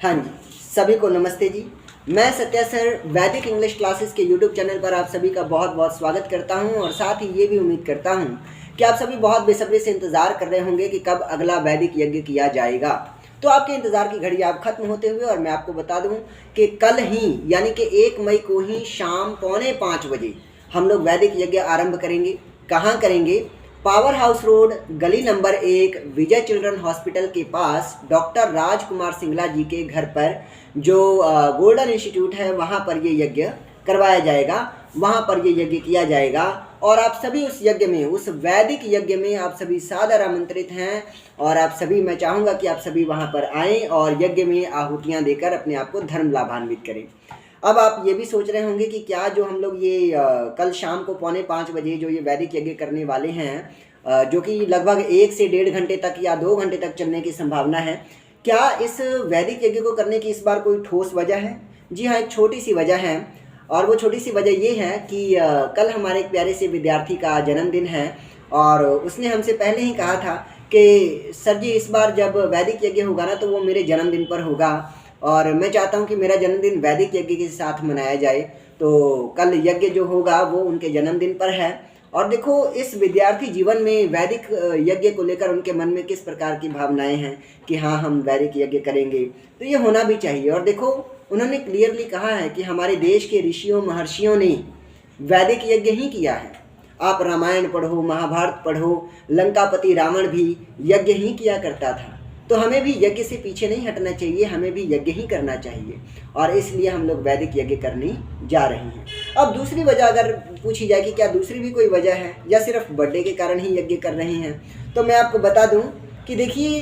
हाँ जी, सभी को नमस्ते जी। मैं सत्या सर वैदिक इंग्लिश क्लासेस के यूट्यूब चैनल पर आप सभी का बहुत बहुत स्वागत करता हूं और साथ ही ये भी उम्मीद करता हूं कि आप सभी बहुत बेसब्री से इंतज़ार कर रहे होंगे कि कब अगला वैदिक यज्ञ किया जाएगा। तो आपके इंतज़ार की घड़ी आप खत्म होते हुए और मैं आपको बता दूं कि कल ही यानी कि 1 मई को ही शाम 4:45 बजे हम लोग वैदिक यज्ञ आरंभ करेंगे। कहाँ करेंगे? पावर हाउस रोड, गली नंबर 1, विजय चिल्ड्रन हॉस्पिटल के पास डॉक्टर राजकुमार सिंगला जी के घर पर जो गोल्डन इंस्टीट्यूट है वहाँ पर ये यज्ञ करवाया जाएगा। वहाँ पर ये यज्ञ किया जाएगा और आप सभी उस यज्ञ में, उस वैदिक यज्ञ में आप सभी सादर आमंत्रित हैं और आप सभी, मैं चाहूँगा कि आप सभी वहाँ पर आएँ और यज्ञ में आहुतियाँ देकर अपने आप को धर्म लाभान्वित करें। अब आप ये भी सोच रहे होंगे कि क्या जो हम लोग ये कल शाम को 4:45 बजे जो ये वैदिक यज्ञ करने वाले हैं, जो कि लगभग 1 से 1.5 घंटे तक या 2 घंटे तक चलने की संभावना है, क्या इस वैदिक यज्ञ को करने की इस बार कोई ठोस वजह है? जी हाँ, एक छोटी सी वजह है और वो छोटी सी वजह ये है कि कल हमारे एक प्यारे से विद्यार्थी का जन्मदिन है और उसने हमसे पहले ही कहा था कि सर जी इस बार जब वैदिक यज्ञ होगा ना तो वो मेरे जन्मदिन पर होगा और मैं चाहता हूँ कि मेरा जन्मदिन वैदिक यज्ञ के साथ मनाया जाए। तो कल यज्ञ जो होगा वो उनके जन्मदिन पर है और देखो इस विद्यार्थी जीवन में वैदिक यज्ञ को लेकर उनके मन में किस प्रकार की भावनाएं हैं कि हाँ हम वैदिक यज्ञ करेंगे, तो ये होना भी चाहिए। और देखो उन्होंने क्लियरली कहा है कि हमारे देश के ऋषियों महर्षियों ने वैदिक यज्ञ ही किया है। आप रामायण पढ़ो, महाभारत पढ़ो, लंकापति रावण भी यज्ञ ही किया करता था। तो हमें भी यज्ञ से पीछे नहीं हटना चाहिए, हमें भी यज्ञ ही करना चाहिए और इसलिए हम लोग वैदिक यज्ञ करने जा रहे हैं। अब दूसरी वजह अगर पूछी जाए कि क्या दूसरी भी कोई वजह है या सिर्फ बर्थडे के कारण ही यज्ञ कर रहे हैं, तो मैं आपको बता दूं कि देखिए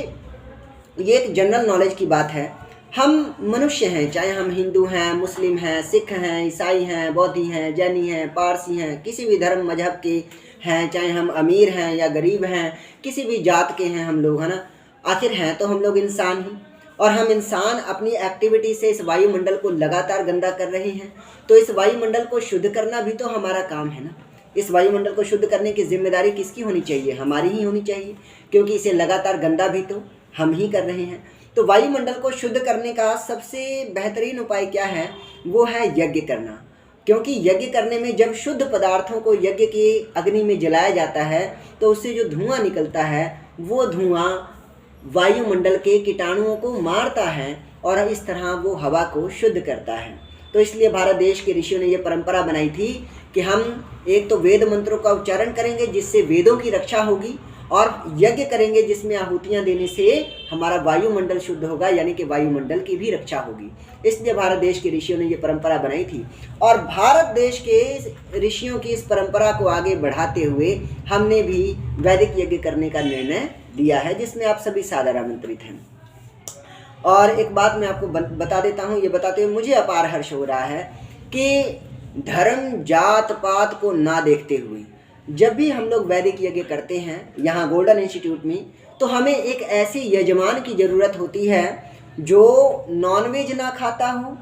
ये एक जनरल नॉलेज की बात है। हम मनुष्य हैं, चाहे हम हिंदू हैं, मुस्लिम हैं, सिख हैं, ईसाई हैं, बौद्धि हैं, जैनी हैं, पारसी हैं, किसी भी धर्म मजहब के हैं, चाहे हम अमीर हैं या गरीब हैं, किसी भी जात के हैं हम लोग, है ना, आखिर हैं तो हम लोग इंसान ही। और हम इंसान अपनी एक्टिविटी से इस वायुमंडल को लगातार गंदा कर रहे हैं, तो इस वायुमंडल को शुद्ध करना भी तो हमारा काम है ना। इस वायुमंडल को शुद्ध करने की जिम्मेदारी किसकी होनी चाहिए? हमारी ही होनी चाहिए, क्योंकि इसे लगातार गंदा भी तो हम ही कर रहे हैं। तो वायुमंडल को शुद्ध करने का सबसे बेहतरीन उपाय क्या है? वो है यज्ञ करना। क्योंकि यज्ञ करने में जब शुद्ध पदार्थों को यज्ञ की अग्नि में जलाया जाता है तो उससे जो धुआं निकलता है वो धुआं वायुमंडल के कीटाणुओं को मारता है और इस तरह वो हवा को शुद्ध करता है। तो इसलिए भारत देश के ऋषियों ने ये परंपरा बनाई थी कि हम एक तो वेद मंत्रों का उच्चारण करेंगे जिससे वेदों की रक्षा होगी और यज्ञ करेंगे जिसमें आहुतियाँ देने से हमारा वायुमंडल शुद्ध होगा, यानी कि वायुमंडल की भी रक्षा होगी। इसलिए भारत देश के ऋषियों ने ये परंपरा बनाई थी और भारत देश के ऋषियों की इस परंपरा को आगे बढ़ाते हुए हमने भी वैदिक यज्ञ करने का निर्णय लिया है, जिसमें आप सभी सादर आमंत्रित हैं। और एक बात मैं आपको बता देता हूँ, ये बताते हुए मुझे अपार हर्ष हो रहा है कि धर्म जात पात को ना देखते हुए जब भी हम लोग वैदिक यज्ञ करते हैं यहाँ गोल्डन इंस्टीट्यूट में, तो हमें एक ऐसे यजमान की ज़रूरत होती है जो नॉनवेज ना खाता हो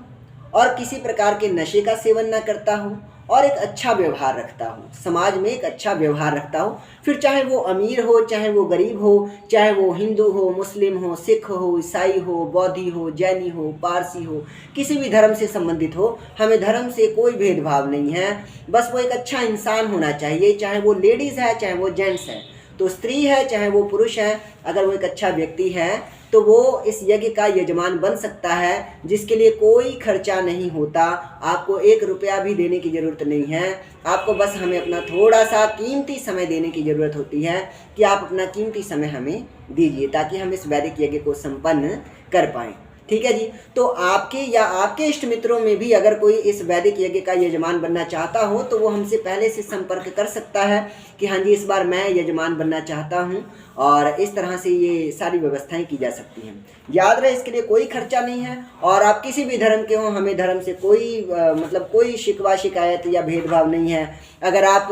और किसी प्रकार के नशे का सेवन ना करता हो और एक अच्छा व्यवहार रखता हो, समाज में एक अच्छा व्यवहार रखता हो। फिर चाहे वो अमीर हो, चाहे वो गरीब हो, चाहे वो हिंदू हो, मुस्लिम हो, सिख हो, ईसाई हो, बौद्धि हो, जैनी हो, पारसी हो, किसी भी धर्म से संबंधित हो, हमें धर्म से कोई भेदभाव नहीं है। बस वो एक अच्छा इंसान होना चाहिए, चाहे वो लेडीज़ है चाहे वो जेंट्स है, तो स्त्री है चाहे वो पुरुष है, अगर वो एक अच्छा व्यक्ति है तो वो इस यज्ञ का यजमान बन सकता है, जिसके लिए कोई खर्चा नहीं होता। आपको 1 रुपया भी देने की ज़रूरत नहीं है, आपको बस हमें अपना थोड़ा सा कीमती समय देने की ज़रूरत होती है कि आप अपना कीमती समय हमें दीजिए ताकि हम इस वैदिक यज्ञ को संपन्न कर पाएँ। ठीक है जी। तो आपके या आपके इष्ट मित्रों में भी अगर कोई इस वैदिक यज्ञ का यजमान बनना चाहता हो तो वो हमसे पहले से संपर्क कर सकता है कि हाँ जी इस बार मैं यजमान बनना चाहता हूँ और इस तरह से ये सारी व्यवस्थाएं की जा सकती हैं। याद रहे इसके लिए कोई खर्चा नहीं है और आप किसी भी धर्म के हों, हमें धर्म से कोई मतलब कोई शिकवा शिकायत या भेदभाव नहीं है। अगर आप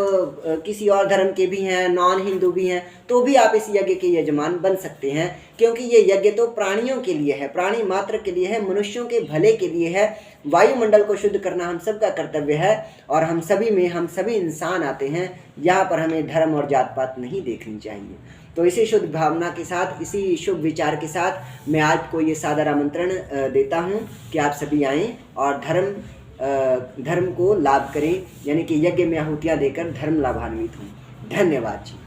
किसी और धर्म के भी हैं, नॉन हिंदू भी हैं, तो भी आप इस यज्ञ के यजमान बन सकते हैं, क्योंकि ये यज्ञ तो प्राणियों के लिए है, प्राणी मात्र के लिए है, मनुष्यों के भले के लिए है। वायुमंडल को शुद्ध करना हम सबका कर्तव्य है और हम सभी इंसान आते हैं, यहाँ पर हमें धर्म और जात पात नहीं देखनी चाहिए। तो इसी शुद्ध भावना के साथ, इसी शुभ विचार के साथ मैं आपको ये सादर आमंत्रण देता हूँ कि आप सभी आएँ और धर्म को लाभ करें, यानी कि यज्ञ में आहुतियाँ देकर धर्म लाभान्वित हों। धन्यवाद जी।